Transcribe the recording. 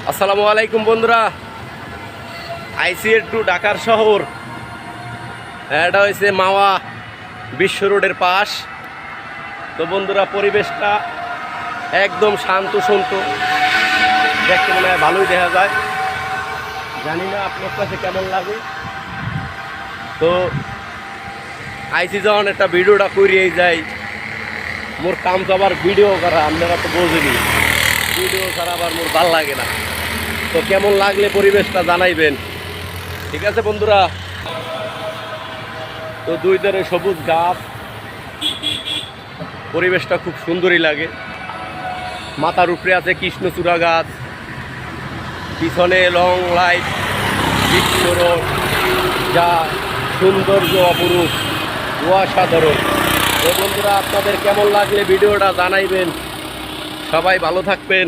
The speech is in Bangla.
আসসালামু আলাইকুম বন্ধুরা। আইসিএ টু ঢাকার শহর, এটা হয়েছে মাওয়া বিশ্ব রোডের পাশ। তো বন্ধুরা, পরিবেশটা একদম শান্ত শান্ত, দেখতে মনে হয় ভালোই দেখা যায়। জানি না আপনার কাছে কেমন লাগে। তো আইসি যখন একটা ভিডিওটা করিয়েই যাই, মোর কাম তো আবার ভিডিও করা, আপনারা তো বোঝেনি, ভিডিও ছাড়া আবার মোর ভাল লাগে না। তো কেমন লাগলে পরিবেশটা জানাইবেন, ঠিক আছে বন্ধুরা। তো দুই ধারে সবুজ গাছ, পরিবেশটা খুব সুন্দরই লাগে। মাথার উপরে আছে কৃষ্ণচূড়া গাছ, পিছনে লং লাইট বিশ্ব রোড, যা সৌন্দর্য অপরূপ, অসাধারণ। তো বন্ধুরা, আপনাদের কেমন লাগলে ভিডিওটা জানাইবেন। সবাই ভালো থাকবেন।